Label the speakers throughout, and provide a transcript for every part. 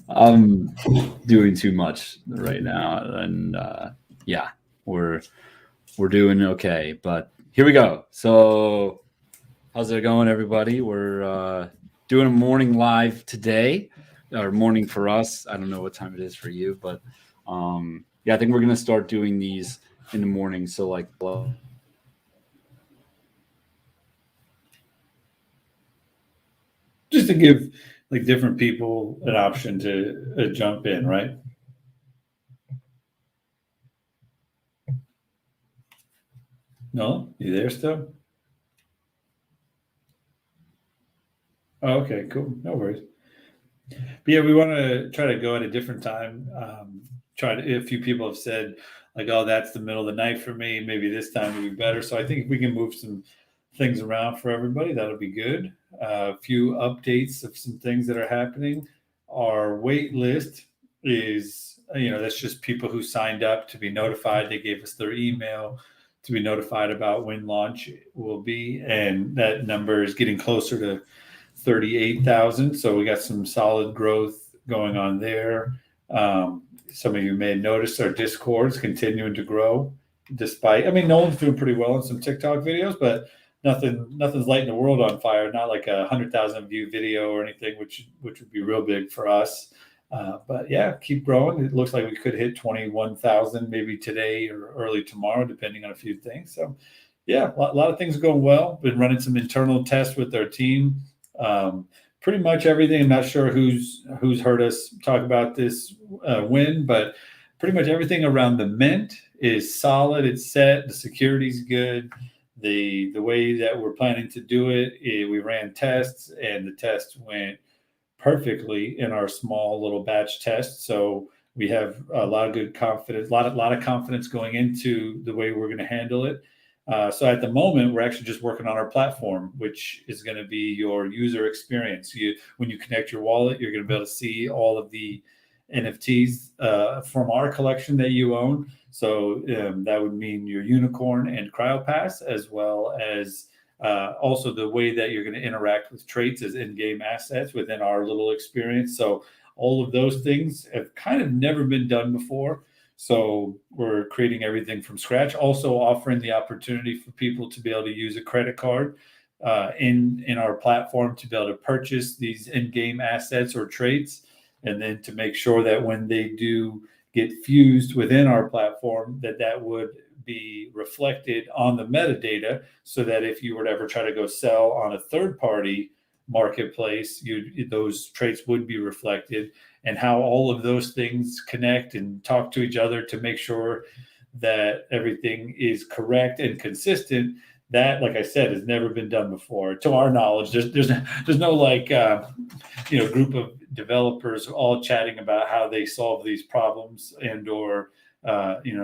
Speaker 1: I'm doing too much right now, and yeah, we're we're doing okay. But here we go. So, how's it going, everybody? We're doing a morning live today, or morning for us. I don't know what time it is for you, but yeah, I think we're gonna start doing these in the morning. So, like,
Speaker 2: Just to give like different people an option to jump in, right? No, you there still? Oh, okay, cool. No worries. But yeah, we want to try to go at a different time. Try to. A few people have said like, "Oh, that's the middle of the night for me. Maybe this time would be better." So I think if we can move some things around for everybody, that'll be good. A few updates of some things that are happening. Our wait list is, that's just people who signed up to be notified. They gave us their email to be notified about when launch will be, and that number is getting closer to 38,000. So we got some solid growth going on there. Some of you may have noticed our Discord's continuing to grow, despite. I mean, Nolan's doing pretty well in some TikTok videos, but nothing's lighting the world on fire. Not like 100,000 view video or anything, which would be real big for us. But yeah, keep growing. It looks like we could hit 21,000 maybe today or early tomorrow, depending on a few things. So yeah, a lot of things are going well. Been running some internal tests with our team. Um, Pretty much everything. I'm not sure who's heard us talk about this win, but pretty much everything around the mint is solid. It's set. The security's good. The way that we're planning to do it, we ran tests, and the tests went perfectly in our small little batch test. So we have a lot of good confidence, a lot of confidence going into the way we're going to handle it. So at the moment, we're actually just working on our platform, which is going to be your user experience. When you connect your wallet, you're going to be able to see all of the NFTs from our collection that you own. So that would mean your unicorn and CryoPass, as well as also the way that you're going to interact with traits as in-game assets within our little experience. So all of those things have kind of never been done before. So we're creating everything from scratch, also offering the opportunity for people to be able to use a credit card in our platform to be able to purchase these in-game assets or traits, and then to make sure that when they do get fused within our platform, that would be reflected on the metadata, so that if you were to ever try to go sell on a third party marketplace, those traits would be reflected, and how all of those things connect and talk to each other to make sure that everything is correct and consistent. That, like I said, has never been done before, to our knowledge. There's no like group of developers all chatting about how they solve these problems, and or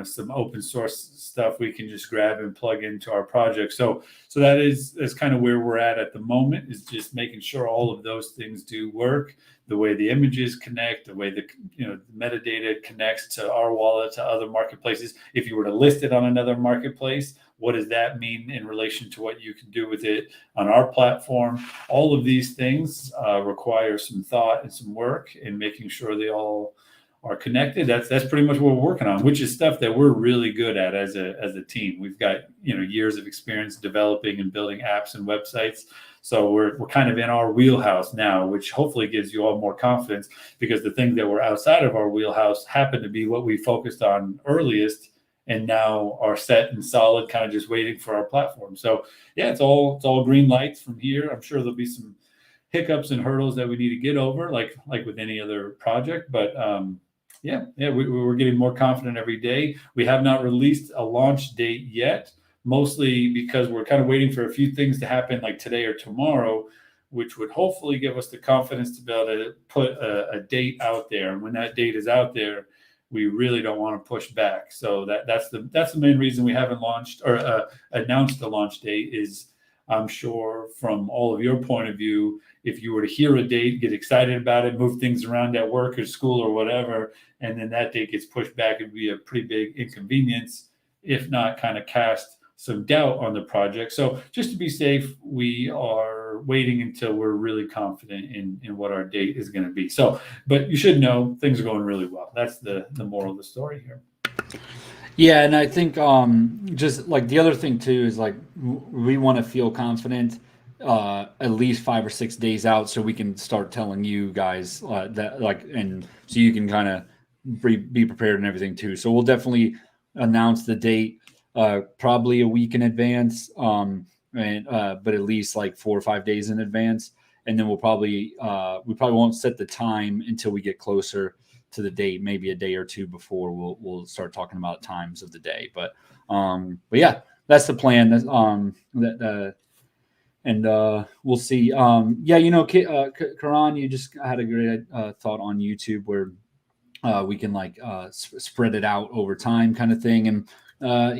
Speaker 2: some open source stuff we can just grab and plug into our project. So that's kind of where we're at the moment, is just making sure all of those things do work, the way the images connect, the way the metadata connects to our wallet, to other marketplaces. If you were to list it on another marketplace, what does that mean in relation to what you can do with it on our platform? All of these things require some thought and some work in making sure they all are connected. That's pretty much what we're working on, which is stuff that we're really good at as a team. We've got years of experience developing and building apps and websites. So we're kind of in our wheelhouse now, which hopefully gives you all more confidence, because the things that were outside of our wheelhouse happen to be what we focused on earliest, and now are set and solid, kind of just waiting for our platform. So yeah, it's all green lights from here. I'm sure there'll be some hiccups and hurdles that we need to get over, like with any other project. But we're getting more confident every day. We have not released a launch date yet, mostly because we're kind of waiting for a few things to happen, like today or tomorrow, which would hopefully give us the confidence to be able to put a date out there. And when that date is out there, we really don't want to push back. So that's the main reason we haven't launched or announced the launch date. Is, I'm sure from all of your point of view, if you were to hear a date, get excited about it, move things around at work or school or whatever, and then that date gets pushed back, it'd be a pretty big inconvenience, if not kind of cast some doubt on the project. So just to be safe, we are waiting until we're really confident in what our date is going to be. So, but you should know things are going really well. That's the moral of the story here.
Speaker 1: Yeah, and I think just like the other thing too is like we want to feel confident at least 5 or 6 days out, so we can start telling you guys that like, and so you can kind of be prepared and everything too. So we'll definitely announce the date probably a week in advance, and but at least like 4 or 5 days in advance, and then we probably won't set the time until we get closer to the date, maybe a day or two before we'll start talking about times of the day. But yeah, that's the plan. And we'll see. Yeah, you know, Karan, you just had a great thought on YouTube where we can like spread it out over time, kind of thing. And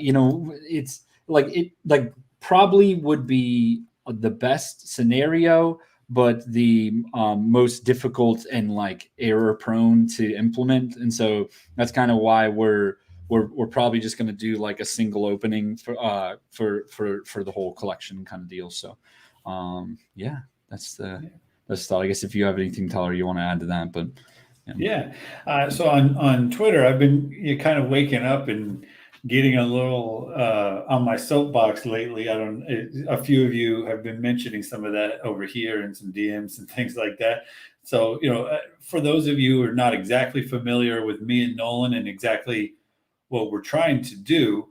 Speaker 1: you know, it's like probably would be the best scenario, but the most difficult and like error prone to implement. And so that's kind of why we're probably just going to do like a single opening for the whole collection kind of deal. So yeah, that's the thought. I guess if you have anything, Tyler, you want to add to that, but
Speaker 2: yeah. So on Twitter, I've been kind of waking up and getting a little on my soapbox lately. A few of you have been mentioning some of that over here in some DMs and things like that. So, you know, for those of you who are not exactly familiar with me and Nolan and exactly what we're trying to do,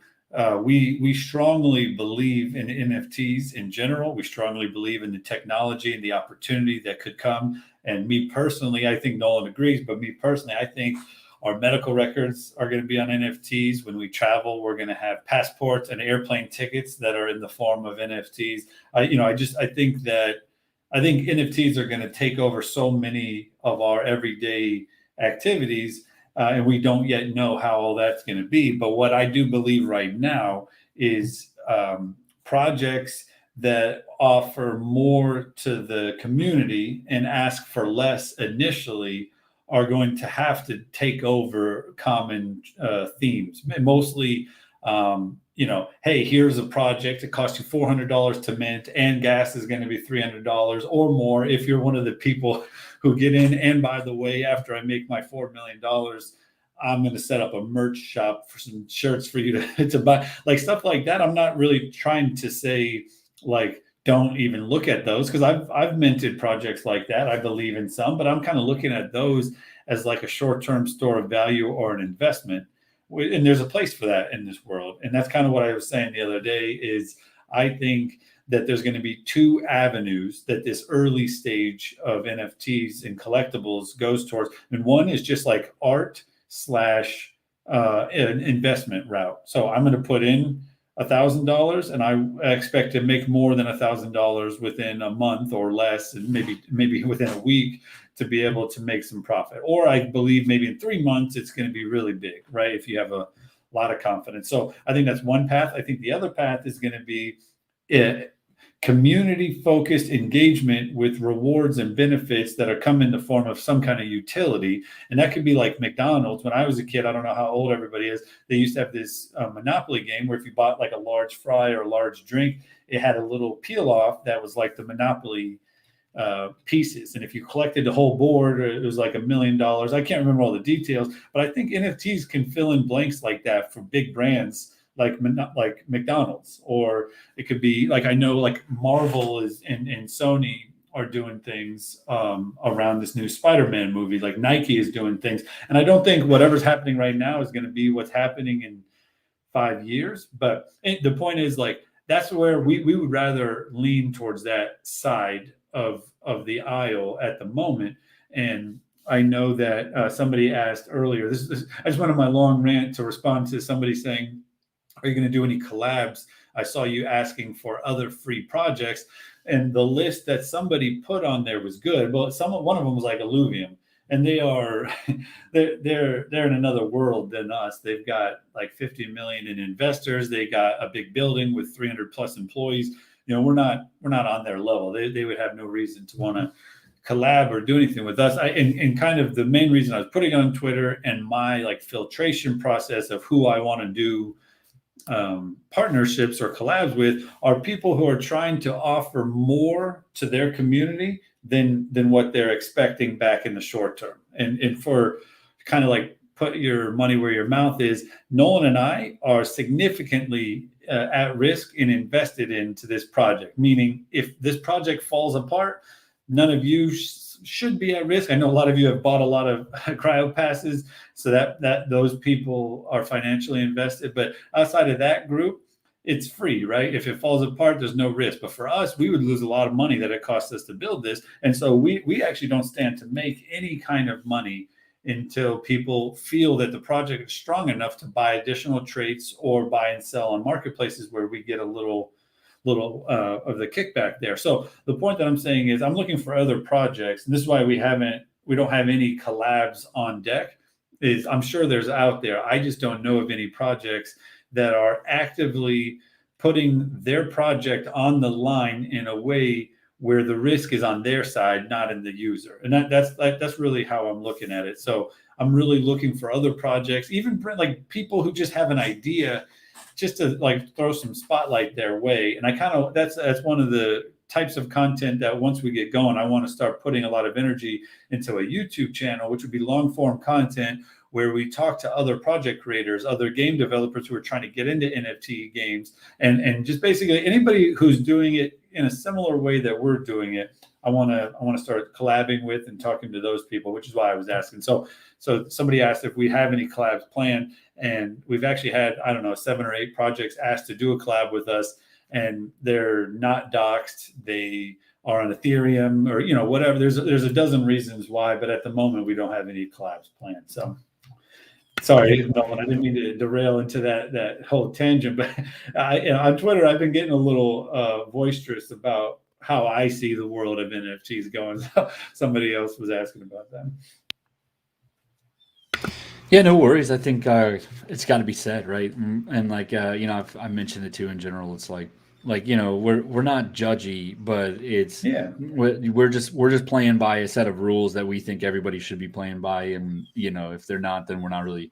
Speaker 2: we strongly believe in NFTs in general. We strongly believe in the technology and the opportunity that could come. And me personally, I think Nolan agrees, but me personally, I think our medical records are going to be on NFTs. When we travel, we're going to have passports and airplane tickets that are in the form of NFTs. I think NFTs are going to take over so many of our everyday activities, and we don't yet know how all that's going to be. But what I do believe right now is projects that offer more to the community and ask for less initially are going to have to take over common themes. Mostly, you know, hey, here's a project that costs you $400 to mint and gas is going to be $300 or more if you're one of the people who get in. And by the way, after I make my $4 million, I'm going to set up a merch shop for some shirts for you to buy, like stuff like that. I'm not really trying to say like, don't even look at those, because I've minted projects like that. I believe in some, but I'm kind of looking at those as like a short-term store of value or an investment. And there's a place for that in this world. And that's kind of what I was saying the other day is I think that there's going to be two avenues that this early stage of NFTs and collectibles goes towards. And one is just like art / an investment route. So I'm going to put in $1,000 and I expect to make more than $1,000 within a month or less, and maybe within a week to be able to make some profit. Or I believe maybe in 3 months it's going to be really big, right? If you have a lot of confidence. So I think that's one path. I think the other path is going to be community-focused engagement with rewards and benefits that are come in the form of some kind of utility. And that could be like McDonald's. When I was a kid, I don't know how old everybody is, they used to have this Monopoly game where if you bought like a large fry or a large drink, it had a little peel off that was like the Monopoly pieces. And if you collected the whole board, it was like $1 million. I can't remember all the details, but I think NFTs can fill in blanks like that for big brands like McDonald's. Or it could be like, I know like Marvel is and Sony are doing things around this new Spider-Man movie. Like Nike is doing things. And I don't think whatever's happening right now is going to be what's happening in 5 years. But the point is like, that's where we would rather lean towards that side of the aisle at the moment. And I know that somebody asked earlier, I just went on my long rant to respond to somebody saying, are you going to do any collabs? I saw you asking for other free projects, and the list that somebody put on there was good. But one of them was like Illuvium, and they're in another world than us. They've got like 50 million in investors. They got a big building with 300 plus employees. You know, we're not on their level. They would have no reason to want to collab or do anything with us. And kind of the main reason I was putting it on Twitter and my like filtration process of who I want to do partnerships or collabs with are people who are trying to offer more to their community than what they're expecting back in the short term. And for kind of like put your money where your mouth is, Nolan and I are significantly at risk and invested into this project. Meaning, if this project falls apart, none of you should be at risk. I know a lot of you have bought a lot of cryo passes, so that those people are financially invested. But outside of that group, it's free, right? If it falls apart, there's no risk. But for us, we would lose a lot of money that it cost us to build this. And so we actually don't stand to make any kind of money until people feel that the project is strong enough to buy additional traits or buy and sell on marketplaces where we get a little of the kickback there. So the point that I'm saying is I'm looking for other projects, and this is why we don't have any collabs on deck. Is I'm sure there's out there. I just don't know of any projects that are actively putting their project on the line in a way where the risk is on their side, not in the user. And that's really how I'm looking at it. So I'm really looking for other projects, even like people who just have an idea, just to like throw some spotlight their way. And I kind of, that's one of the types of content that once we get going, I want to start putting a lot of energy into a YouTube channel, which would be long form content where we talk to other project creators, other game developers who are trying to get into NFT games, and just basically anybody who's doing it in a similar way that we're doing it. I want to start collabing with and talking to those people, which is why I was asking. So somebody asked if we have any collabs planned, and we've actually had, I don't know, 7 or 8 projects asked to do a collab with us, and they're not doxed. They are on Ethereum or, you know, whatever. There's a dozen reasons why, but at the moment we don't have any collabs planned. So sorry, Nolan, I didn't mean to derail into that whole tangent, but on Twitter, I've been getting a little boisterous about how I see the world of NFTs going. Somebody else was asking about that.
Speaker 1: Yeah, no worries. I think it's got to be said, right? And like you know, I've mentioned it too in general. It's like you know, we're not judgy, but it's we're just playing by a set of rules that we think everybody should be playing by, and you know, if they're not, then we're not really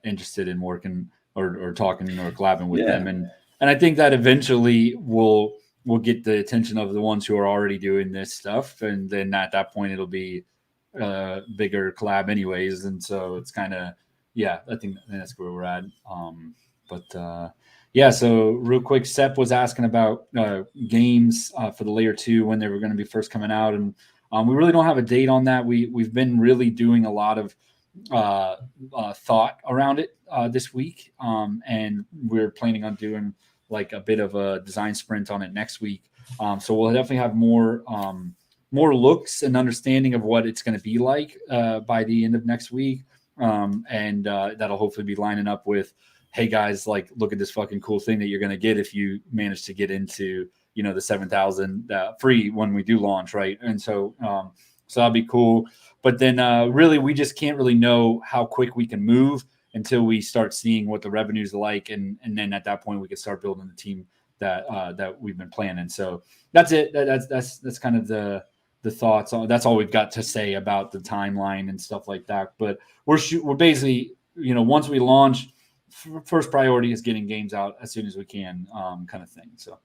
Speaker 1: interested in working or talking or collabing with them. And I think that eventually we'll get the attention of the ones who are already doing this stuff, and then at that point it'll be bigger collab anyways. And so it's kind of, I think that's where we're at. So real quick, Sep was asking about games for the layer 2 when they were going to be first coming out, and we really don't have a date on that. We've been really doing a lot of thought around it this week, and we're planning on doing like a bit of a design sprint on it next week. So we'll definitely have more looks and understanding of what it's going to be like by the end of next week. And that'll hopefully be lining up with, hey guys, like, look at this fucking cool thing that you're going to get if you manage to get into, you know, the 7,000 free when we do launch. Right. And so that'll be cool. But then really, we just can't really know how quick we can move until we start seeing what the revenues are like. And then at that point, we can start building the team that we've been planning. So that's it. That's kind of the thoughts. That's all we've got to say about the timeline and stuff like that. But we're basically, you know, once we launch, first priority is getting games out as soon as we can, kind of thing. So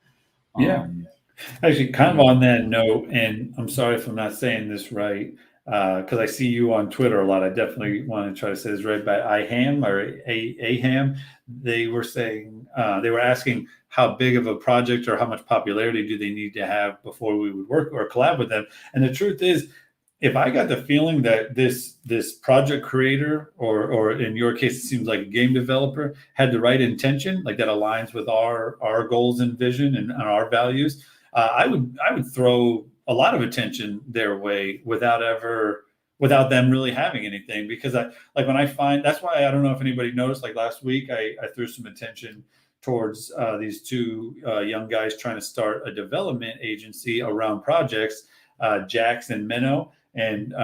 Speaker 2: actually, kind of on that note, and I'm sorry if I'm not saying this right, because I see you on Twitter a lot. I definitely want to try to say this right. But Aham or Aham, they were saying they were asking how big of a project or how much popularity do they need to have before we would work or collab with them. And the truth is, if I got the feeling that this project creator, or in your case, it seems like a game developer, had the right intention, like that aligns with our goals and vision and our values, I would throw a lot of attention their way without them really having anything. Because when I find, that's why I don't know if anybody noticed, like last week, I threw some attention towards these 2 young guys trying to start a development agency around projects, Jax and Menno. And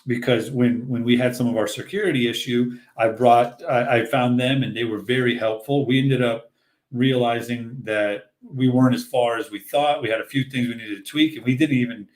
Speaker 2: because when we had some of our security issue, I found them and they were very helpful. We ended up realizing that we weren't as far as we thought. We had a few things we needed to tweak, and we didn't even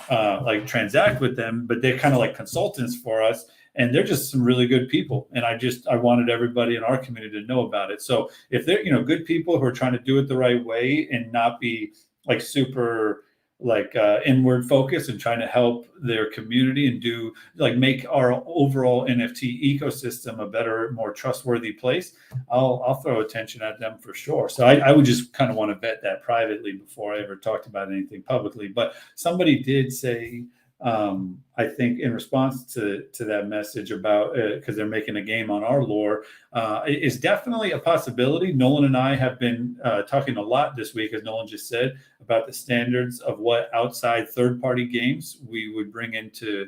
Speaker 2: like transact with them, but they're kind of like consultants for us. and they're just some really good people. And I wanted everybody in our community to know about it. So if they're, good people who are trying to do it the right way and not be like super like inward focus and trying to help their community and do like make our overall NFT ecosystem a better, more trustworthy place, I'll throw attention at them for sure. So I would just kind of want to vet that privately before I ever talked about anything publicly. But somebody did say, I think in response to that message about because they're making a game on our lore, is definitely a possibility. Nolan and I have been talking a lot this week, as Nolan just said, about the standards of what outside third-party games we would bring into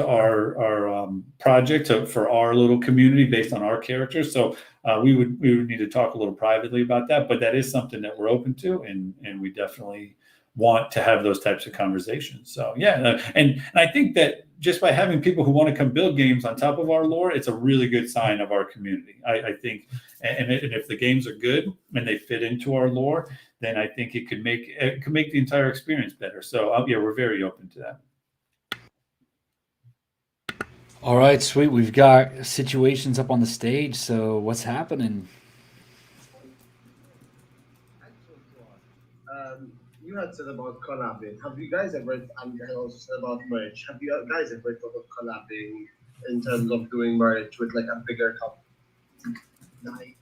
Speaker 2: our project for our little community based on our characters. So we would need to talk a little privately about that, but that is something that we're open to, and we definitely want to have those types of conversations. So yeah, and I think that just by having people who want to come build games on top of our lore, it's a really good sign of our community. I think, and if the games are good and they fit into our lore, then I think it could make the entire experience better. So yeah, we're very open to that.
Speaker 1: All right, sweet. We've got situations up on the stage. So what's happening?
Speaker 3: You had said about collabing. Have you guys ever, and I also said about merch, have you guys ever thought of collabing in terms of doing merch with like a bigger company?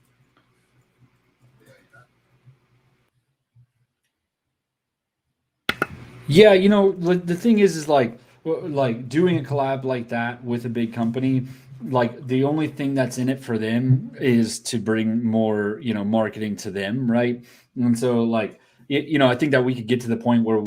Speaker 1: Yeah, the thing is like doing a collab like that with a big company, like the only thing that's in it for them is to bring more, marketing to them, right? And so like, I think that we could get to the point where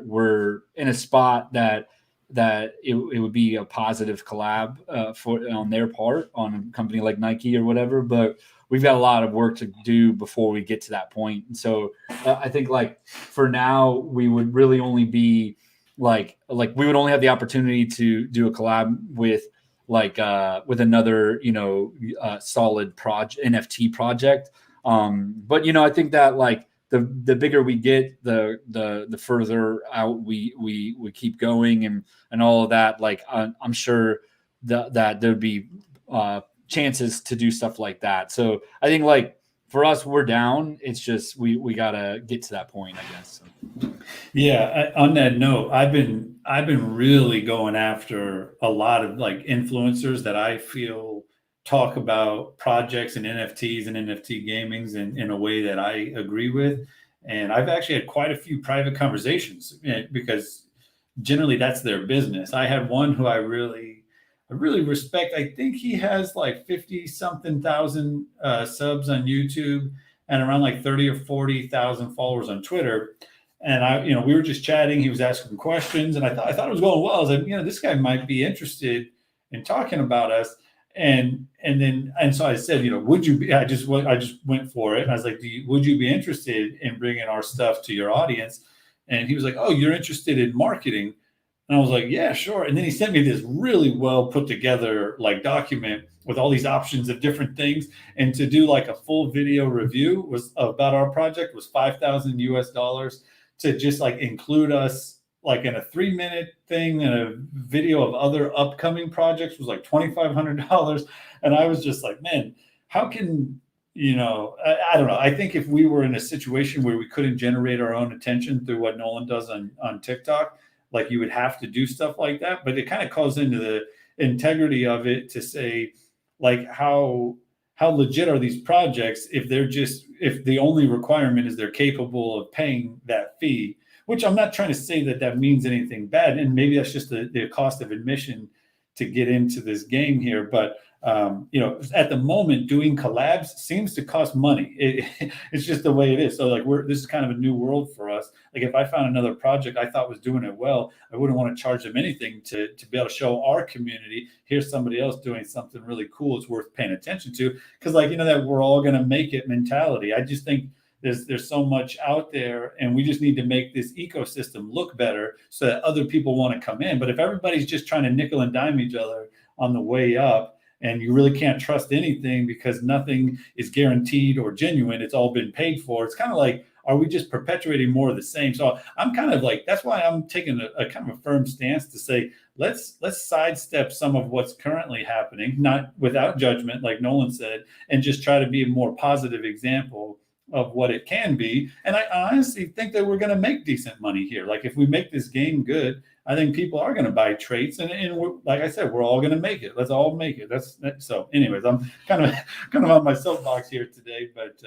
Speaker 1: we're in a spot that it would be a positive collab for on their part on a company like Nike or whatever, but we've got a lot of work to do before we get to that point. And so I think like for now we would really only be like we would only have the opportunity to do a collab with with another solid project, NFT project. But I think that like the bigger we get, the further out we keep going and all of that. Like I'm sure that there'd be chances to do stuff like that. So I think like for us, we're down. It's just we gotta get to that point, I guess. So.
Speaker 2: Yeah. On that note, I've been really going after a lot of like influencers that I feel talk about projects and NFTs and NFT gamings in a way that I agree with. And I've actually had quite a few private conversations because generally that's their business. I had one who I really respect. I think he has like 50 something thousand subs on YouTube and around like 30 or 40,000 followers on Twitter. And we were just chatting. He was asking questions, and I thought it was going well. I was like, this guy might be interested in talking about us. And so I said, would you be? I just went for it. And I was like, would you be interested in bringing our stuff to your audience? And he was like, oh, you're interested in marketing? And I was like, yeah, sure. And then he sent me this really well put together like document with all these options of different things. And to do like a full video review was about our project was $5,000 to just like include us like in a 3-minute thing, and a video of other upcoming projects was like $2,500. And I was just like, man, how can, I don't know. I think if we were in a situation where we couldn't generate our own attention through what Nolan does on TikTok, like you would have to do stuff like that. But it kind of calls into the integrity of it to say, like, how legit are these projects if the only requirement is they're capable of paying that fee, which I'm not trying to say that means anything bad. And maybe that's just the cost of admission to get into this game here. But, at the moment, doing collabs seems to cost money. It's just the way it is. So like this is kind of a new world for us. Like if I found another project I thought was doing it well, I wouldn't want to charge them anything to be able to show our community, here's somebody else doing something really cool. It's worth paying attention to. Cause like, that we're all going to make it mentality. I just think there's so much out there, and we just need to make this ecosystem look better so that other people want to come in. But if everybody's just trying to nickel and dime each other on the way up, and you really can't trust anything because nothing is guaranteed or genuine, it's all been paid for. It's kind of like are we just perpetuating more of the same? So I'm kind of like, that's why I'm taking a kind of a firm stance to say, let's sidestep some of what's currently happening, not without judgment, like Nolan said, and just try to be a more positive example of what it can be. And I honestly think that we're going to make decent money here. Like if we make this game good, I think people are going to buy traits, and we're, like I said, we're all going to make it. Let's all make it. That's so. Anyways, I'm kind of on my soapbox here today, but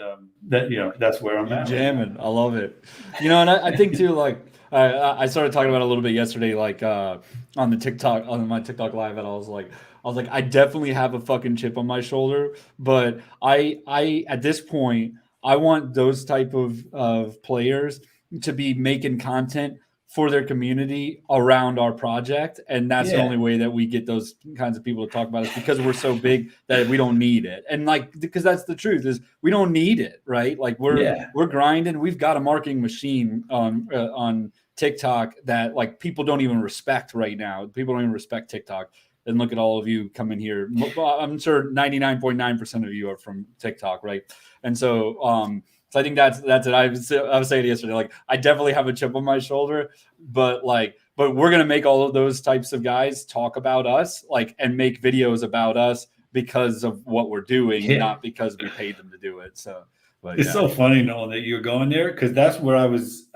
Speaker 2: that's where I'm at.
Speaker 1: Jamming, I love it. And I think too, like I started talking about it a little bit yesterday, like on my TikTok live, and I was like, I definitely have a fucking chip on my shoulder, but I at this point, I want those type of players to be making content for their community around our project. And that's the only way that we get those kinds of people to talk about us, because we're so big that we don't need it. And like, because that's the truth, is we don't need it, right? Like we're grinding. We've got a marketing machine on TikTok that like people don't even respect right now. People don't even respect TikTok. And look at all of you coming here. I'm sure 99.9% of you are from TikTok, right? And so, so I think that's it. I was saying yesterday, like I definitely have a chip on my shoulder, but we're gonna make all of those types of guys talk about us, like, and make videos about us because of what we're doing, not because we paid them to do it. So. But,
Speaker 2: it's so funny, Nolan, that you're going there, because that's where I was.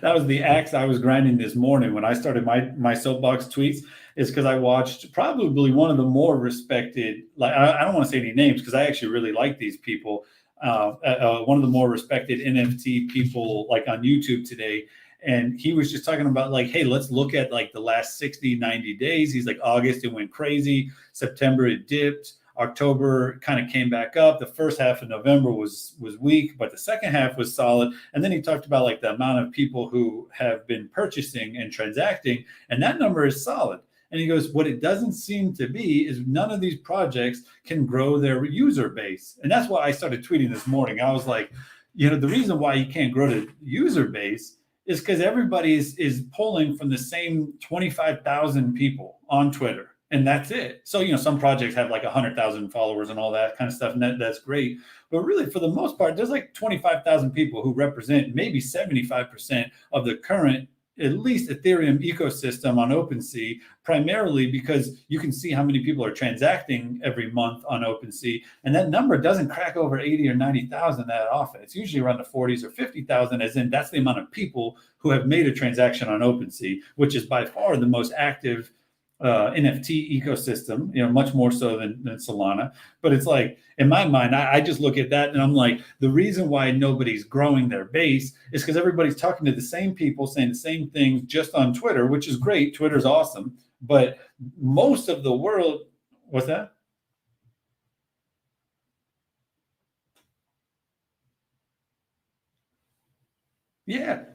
Speaker 2: That was the axe I was grinding this morning when I started my soapbox tweets. Is because I watched probably one of the more respected. Like I don't want to say any names because I actually really like these people. One of the more respected NFT people, like on YouTube today, and he was just talking about like, hey, let's look at like the last 60, 90 days. He's like, August it went crazy, September it dipped. October kind of came back up. The first half of November was weak, but the second half was solid. And then he talked about like the amount of people who have been purchasing and transacting, and that number is solid. And he goes, what it doesn't seem to be is none of these projects can grow their user base. And that's why I started tweeting this morning. I was like, the reason why you can't grow the user base is because everybody is pulling from the same 25,000 people on Twitter. And that's it. So, some projects have like 100,000 followers and all that kind of stuff. And that's great. But really, for the most part, there's like 25,000 people who represent maybe 75% of the current, at least Ethereum ecosystem on OpenSea, primarily because you can see how many people are transacting every month on OpenSea. And that number doesn't crack over 80 or 90,000 that often. It's usually around the 40s or 50,000, as in that's the amount of people who have made a transaction on OpenSea, which is by far the most active NFT ecosystem, much more so than Solana. But it's like, in my mind, I just look at that and I'm like, the reason why nobody's growing their base is because everybody's talking to the same people, saying the same things just on Twitter, which is great. Twitter's awesome. But most of the world, what's that? Yeah.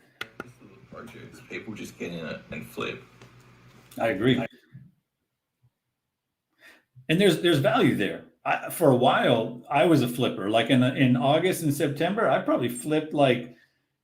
Speaker 4: Projects, people just get in it and flip.
Speaker 2: I agree. And there's value there. For a while, I was a flipper. Like in August and September, I probably flipped like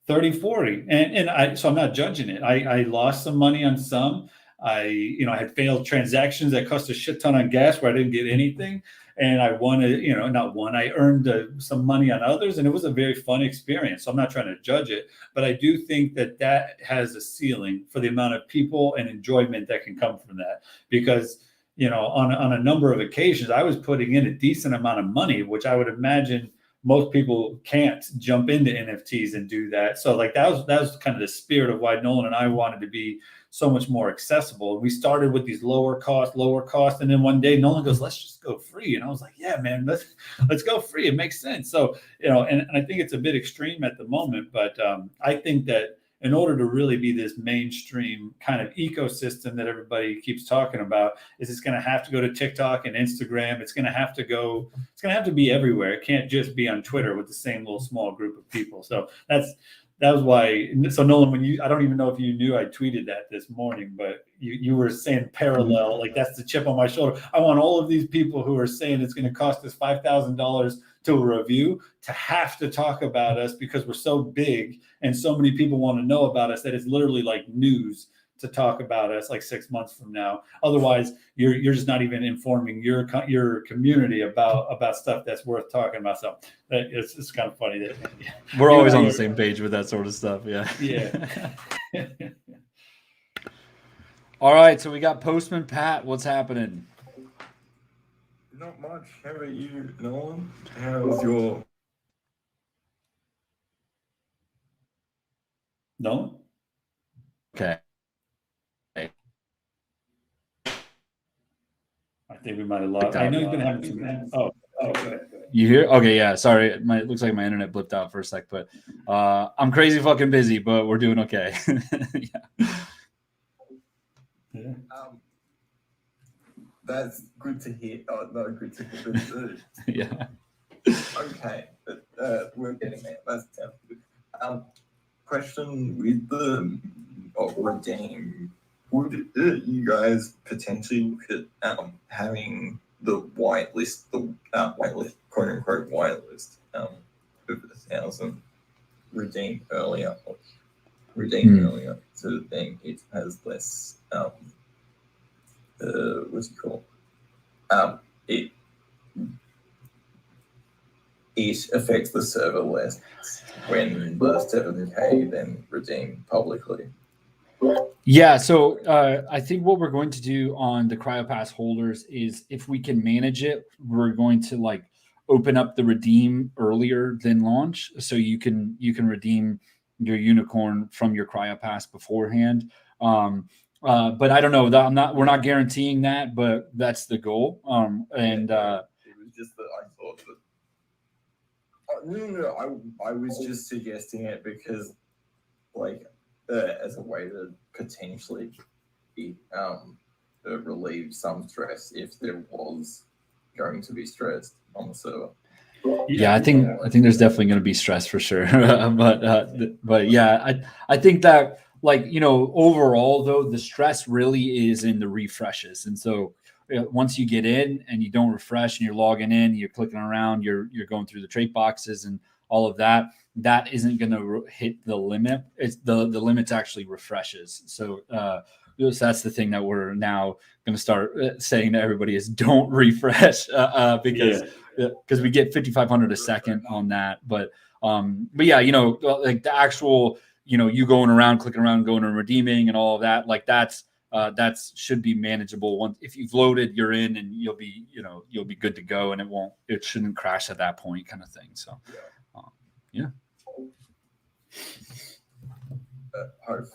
Speaker 2: 30, 40. So I'm not judging it. I lost some money on some. I had failed transactions that cost a shit ton on gas where I didn't get anything. And I won, I earned some money on others. And it was a very fun experience. So I'm not trying to judge it. But I do think that has a ceiling for the amount of people and enjoyment that can come from that. Because on a number of occasions, I was putting in a decent amount of money, which I would imagine most people can't jump into NFTs and do that. So like that was kind of the spirit of why Nolan and I wanted to be so much more accessible. We started with these lower cost, and then one day Nolan goes, "Let's just go free," and I was like, "Yeah, man, let's go free. It makes sense." So and I think it's a bit extreme at the moment, but I think that in order to really be this mainstream kind of ecosystem that everybody keeps talking about, is it's going to have to go to TikTok and Instagram. It's going to have to be everywhere. It can't just be on Twitter with the same little small group of people. So that was why. So Nolan, I don't even know if you knew I tweeted that this morning, but you were saying parallel, like that's the chip on my shoulder. I want all of these people who are saying it's going to cost us $5,000 to a review to have to talk about us because we're so big and so many people want to know about us that it's literally like news to talk about us like 6 months from now. Otherwise, you're just not even informing your community about stuff that's worth talking about. So it's kind of funny that
Speaker 1: We're
Speaker 2: You
Speaker 1: always
Speaker 2: and I
Speaker 1: on the
Speaker 2: are-
Speaker 1: same page with that sort of stuff. Yeah.
Speaker 2: Yeah.
Speaker 1: All right. So we got Postman Pat. What's happening?
Speaker 4: Not much. How about you, Nolan? How's your
Speaker 2: No.
Speaker 1: Okay.
Speaker 2: I think we might have lost. I know you've been having some. Oh, go ahead.
Speaker 1: You hear? Okay, yeah. Sorry, it looks like my internet blipped out for a sec, but I'm crazy fucking busy, but we're doing okay. Yeah.
Speaker 2: Yeah.
Speaker 4: That's good to hear. Oh, no, good to hear.
Speaker 1: Yeah.
Speaker 4: Okay, but we're getting there. That sounds good. Question with the redeem. Would you guys potentially look at having the whitelist, whitelist, quote unquote whitelist, of 1,000 redeemed earlier, earlier, so then it has less what's it called? It affects the server less when the 7K then redeemed publicly.
Speaker 1: Yeah, so I think what we're going to do on the CryoPass holders is if we can manage it, we're going to like open up the redeem earlier than launch, so you can redeem your unicorn from your CryoPass beforehand. But I don't know. We're not guaranteeing that, but that's the goal.
Speaker 4: It was just that I thought that. No. I was just suggesting it because, like, as a way to potentially relieve some stress if there was going to be stress on the server.
Speaker 1: Yeah, I think there's definitely going to be stress for sure. but yeah, I think that, like, overall though, the stress really is in the refreshes. And so once you get in and you don't refresh and you're logging in, you're clicking around, you're going through the trait boxes and all of that, that isn't going to hit the limit. It's the limit's actually refreshes. So that's the thing that we're now going to start saying to everybody is don't refresh because we get 5,500 a second on that. But yeah, like the actual, you going around, clicking around, going and redeeming and all of that, like that's should be manageable. Once if you've loaded, you're in and you'll be good to go, and it shouldn't crash at that point, kind of thing. So yeah.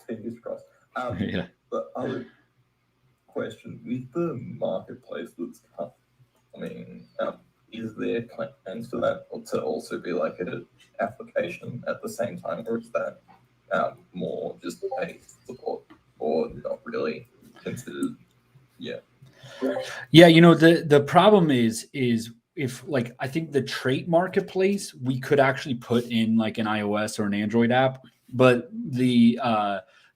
Speaker 4: Fingers crossed.
Speaker 1: Yeah.
Speaker 4: The other question with the marketplace that's coming, is there plans for that to also be like an application at the same time, or is that more just a support, or not really considered? Yeah.
Speaker 1: Yeah, the problem is if, like, I think the trait marketplace, we could actually put in like an iOS or an Android app, but the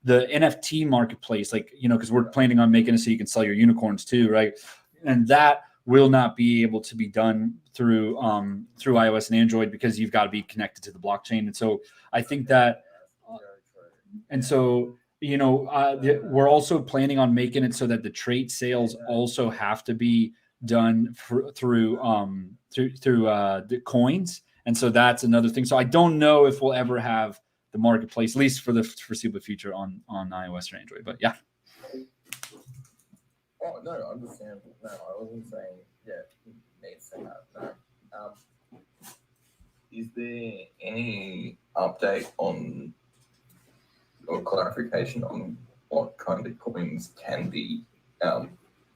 Speaker 1: NFT marketplace, like, because we're planning on making it so you can sell your unicorns too, right? And that will not be able to be done through iOS and Android because you've got to be connected to the blockchain. And so I think that, and so we're also planning on making it so that the trait sales also have to be done through the coins, and so that's another thing. So I don't know if we'll ever have the marketplace, at least for the foreseeable future, on iOS or Android. But yeah.
Speaker 4: Oh no, I understand. No, I wasn't saying it needs to have. No. Is there any update on or clarification on what kind of coins can be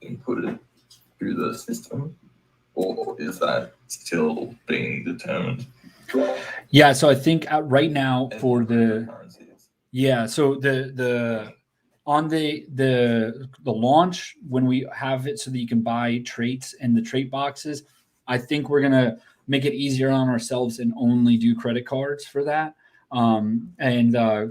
Speaker 4: inputted through the system, or is that still being determined?
Speaker 1: Yeah, so I think right now for the
Speaker 4: currencies.
Speaker 1: Yeah, so the on the launch, when we have it so that you can buy traits in the trait boxes, I think we're gonna make it easier on ourselves and only do credit cards for that.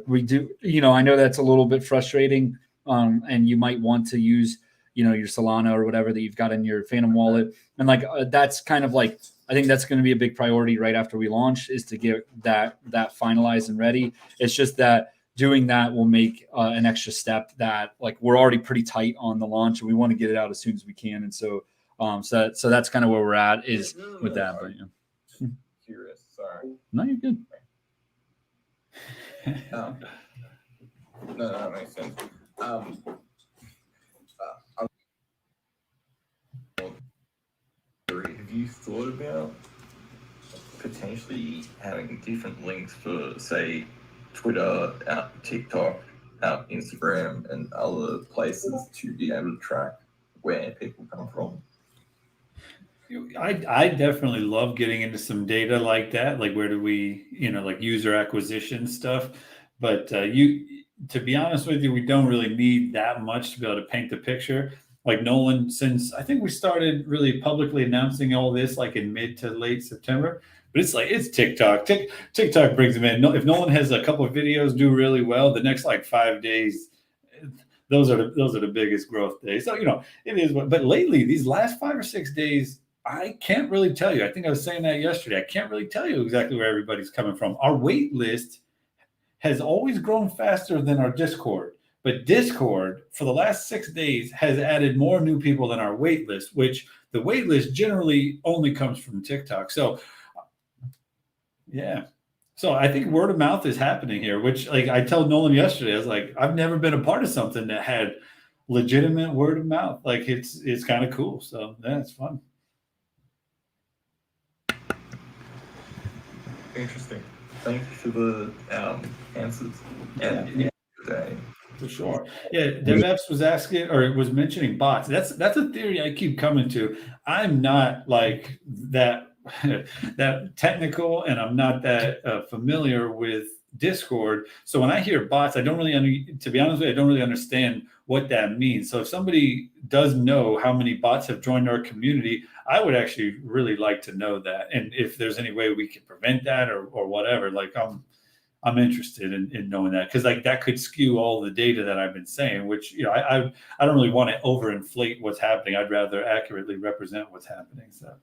Speaker 1: We do, I know that's a little bit frustrating, and you might want to use, your Solana or whatever that you've got in your Phantom wallet, and like that's kind of like, I think that's going to be a big priority right after we launch, is to get that finalized and ready. It's just that doing that will make an extra step that like we're already pretty tight on the launch and we want to get it out as soon as we can. And so so that's kind of where we're at is with that. But yeah.
Speaker 4: Curious, sorry.
Speaker 1: No, you're good.
Speaker 4: No, that makes sense. Have you thought about potentially having different links for, say, Twitter, TikTok, Instagram, and other places to be able to track where people come from?
Speaker 2: I definitely love getting into some data like that. Like where do we, like user acquisition stuff. But to be honest with you, we don't really need that much to be able to paint the picture. Like Nolan, since I think we started really publicly announcing all this like in mid to late September, but it's TikTok. TikTok brings them in. If Nolan has a couple of videos do really well, the next like 5 days, those are the biggest growth days. So it is. But lately, these last 5 or 6 days, I can't really tell you. I think I was saying that yesterday. I can't really tell you exactly where everybody's coming from. Our wait list has always grown faster than our Discord. But Discord, for the last 6 days, has added more new people than our wait list, which the wait list generally only comes from TikTok. So, yeah. So I think word of mouth is happening here, which like I told Nolan yesterday, I was like, I've never been a part of something that had legitimate word of mouth. Like it's kind of cool. So yeah, it's fun.
Speaker 4: Interesting. Thank you for the answers. And today.
Speaker 2: For sure. Yeah, DevEps was asking or was mentioning bots. That's a theory I keep coming to. I'm not like that technical, and I'm not that familiar with Discord. So when I hear bots, I don't really, to be honest with you, I don't really understand what that means. So if somebody does know how many bots have joined our community, I would actually really like to know that. And if there's any way we can prevent that or whatever, like I'm interested in knowing that, because like that could skew all the data that I've been saying, which I don't really want to overinflate what's happening. I'd rather accurately represent what's happening. So.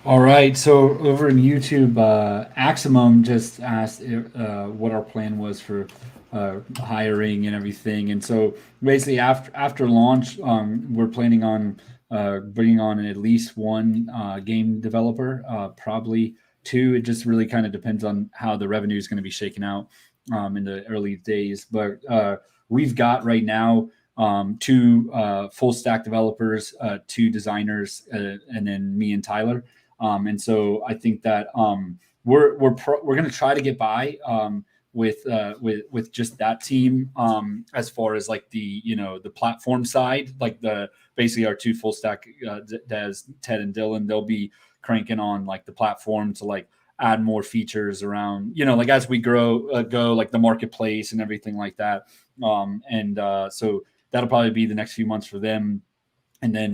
Speaker 1: All right. So over in YouTube, Aximum just asked what our plan was for hiring and everything. And so basically after launch, we're planning on bringing on at least one game developer, probably 2. It just really kind of depends on how the revenue is going to be shaken out in the early days. But we've got right now 2 full stack developers, 2 designers, and then me and Tyler. And so I think that we're going to try to get by with just that team as far as like the the platform side, like basically our 2 full stack devs, Ted and Dylan. They'll be cranking on like the platform to like add more features around like as we grow go like the marketplace and everything like that. So that'll probably be the next few months for them, and then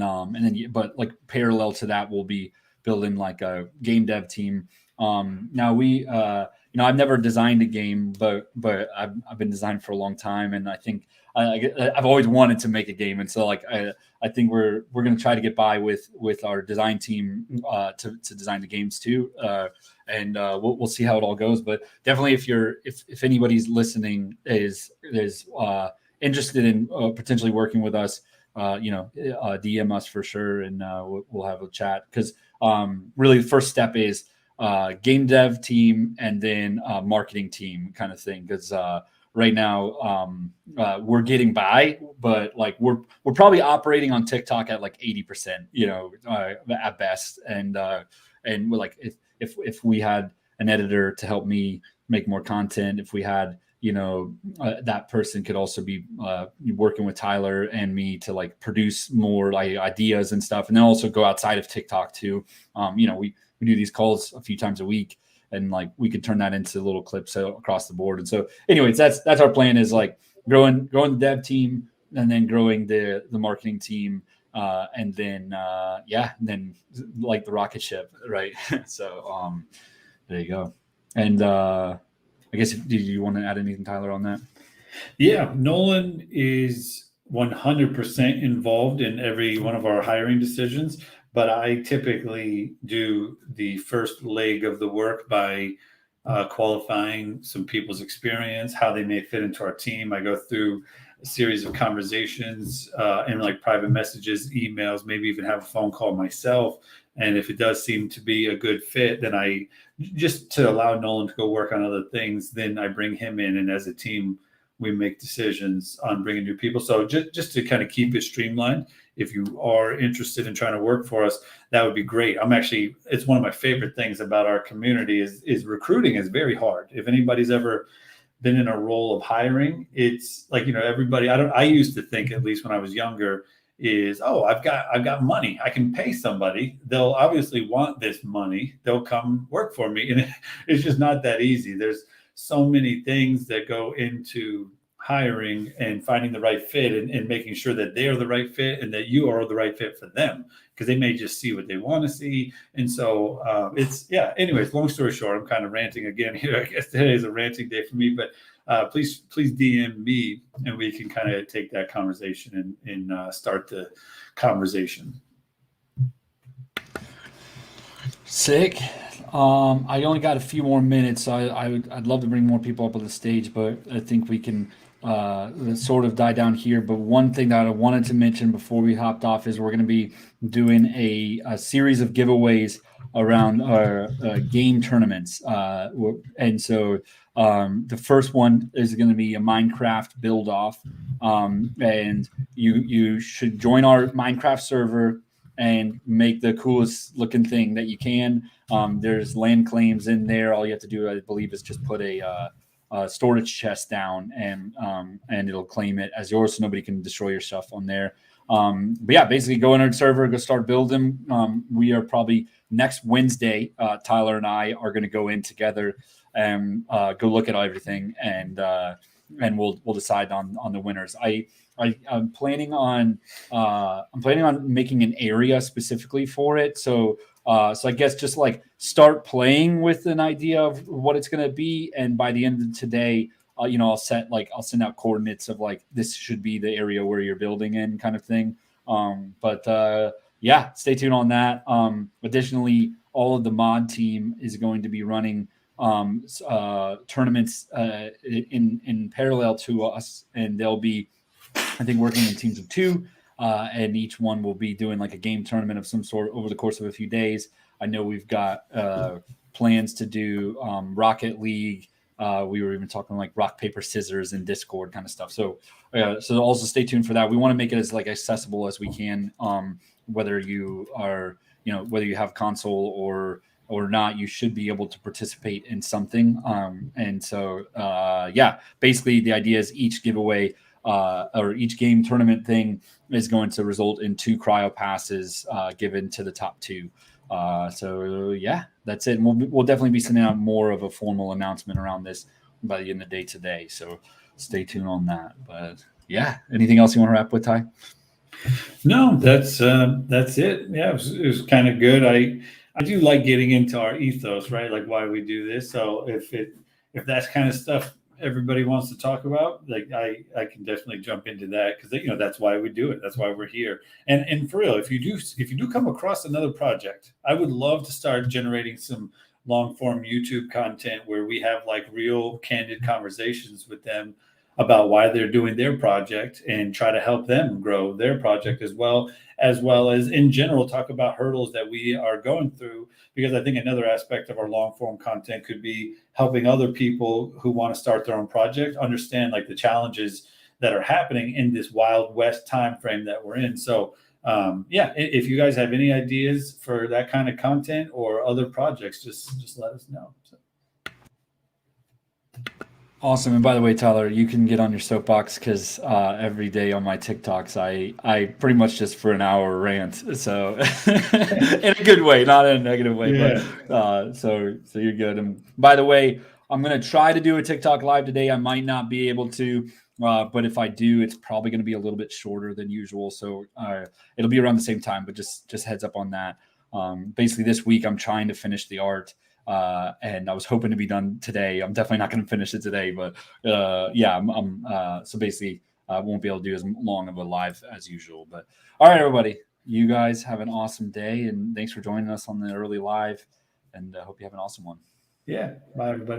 Speaker 1: but like parallel to that we'll be building like a game dev team. Now we I've never designed a game, but I've been designing for a long time, and I think I've always wanted to make a game, and so like I think we're going to try to get by with our design team to design the games too, and we'll see how it all goes. But definitely, if anybody's listening is interested in potentially working with us, DM us for sure, and we'll have a chat, because really the first step is game dev team and then marketing team kind of thing, because right now we're getting by, but like we're probably operating on TikTok at like 80%, at best, and we're like if we had an editor to help me make more content, if we had that person could also be working with Tyler and me to like produce more like ideas and stuff, and then also go outside of TikTok too. We do these calls a few times a week, and like we could turn that into little clips across the board. And so anyways, that's our plan, is like growing the dev team, and then growing the marketing team, and then then like the rocket ship, right? So there you go. And I guess, do you want to add anything, Tyler, on that?
Speaker 2: Yeah, Nolan is 100% involved in every one of our hiring decisions, but I typically do the first leg of the work by qualifying some people's experience, how they may fit into our team. I go through a series of conversations and like private messages, emails, maybe even have a phone call myself. And if it does seem to be a good fit, then I just to allow Nolan to go work on other things, then I bring him in. And as a team, we make decisions on bringing new people. So just to kind of keep it streamlined, if you are interested in trying to work for us, that would be great. It's one of my favorite things about our community is recruiting is very hard. If anybody's ever been in a role of hiring, it's like, everybody, I used to think, at least when I was younger, is, oh, I've got money. I can pay somebody. They'll obviously want this money. They'll come work for me. And it's just not that easy. There's so many things that go into hiring and finding the right fit and making sure that they're the right fit and that you are the right fit for them, because they may just see what they want to see. And so anyways, long story short, I'm kind of ranting again here. I guess today is a ranting day for me, but please DM me and we can kind of take that conversation and start the conversation.
Speaker 1: Sick. I only got a few more minutes, so I'd love to bring more people up on the stage, but I think we can sort of die down here. But one thing that I wanted to mention before we hopped off is we're going to be doing a series of giveaways around our game tournaments. And so the first one is going to be a Minecraft build off. And you should join our Minecraft server and make the coolest looking thing that you can. There's land claims in there. All you have to do, I believe, is just put a storage chest down and it'll claim it as yours, so nobody can destroy your stuff on there. But yeah, basically go in our server, go start building. We are probably next Wednesday, Tyler and I are going to go in together and go look at everything, and we'll decide on the winners. I'm planning on making an area specifically for it. So I guess just like start playing with an idea of what it's going to be, and by the end of today, I'll send out coordinates of like this should be the area where you're building in, kind of thing. Yeah, stay tuned on that. Additionally, all of the mod team is going to be running tournaments in parallel to us, and they'll be, I think, working in teams of 2, and each one will be doing like a game tournament of some sort over the course of a few days. I know we've got plans to do Rocket League. We were even talking like rock, paper, scissors in Discord kind of stuff. So also stay tuned for that. We want to make it as like accessible as we can. Whether you are, whether you have console or not, you should be able to participate in something. And so, basically the idea is each giveaway or each game tournament thing is going to result in 2 cryo passes given to the top 2. So yeah, that's it. And we'll definitely be sending out more of a formal announcement around this by the end of the day today. So stay tuned on that. But yeah, anything else you want to wrap with, Ty?
Speaker 2: No, that's it. Yeah, it was kind of good. I do like getting into our ethos, right? Like why we do this. So if that's kind of stuff everybody wants to talk about, like I can definitely jump into that, because that's why we do it. That's why we're here. And for real, if you do come across another project, I would love to start generating some long form YouTube content where we have like real candid conversations with them about why they're doing their project and try to help them grow their project as well as in general talk about hurdles that we are going through. Because I think another aspect of our long form content could be helping other people who want to start their own project understand like the challenges that are happening in this Wild West time frame that we're in. So if you guys have any ideas for that kind of content or other projects, just let us know. So.
Speaker 1: Awesome. And by the way, Tyler, you can get on your soapbox, because every day on my TikToks, I pretty much just for an hour rant. So in a good way, not in a negative way. Yeah. But so you're good. And by the way, I'm going to try to do a TikTok live today. I might not be able to, but if I do, it's probably going to be a little bit shorter than usual. So it'll be around the same time, but just heads up on that. Basically this week, I'm trying to finish the art. And I was hoping to be done today. I'm definitely not going to finish it today, but so basically I won't be able to do as long of a live as usual. But all right, everybody, you guys have an awesome day, and thanks for joining us on the early live, and I hope you have an awesome one.
Speaker 2: Yeah, bye everybody.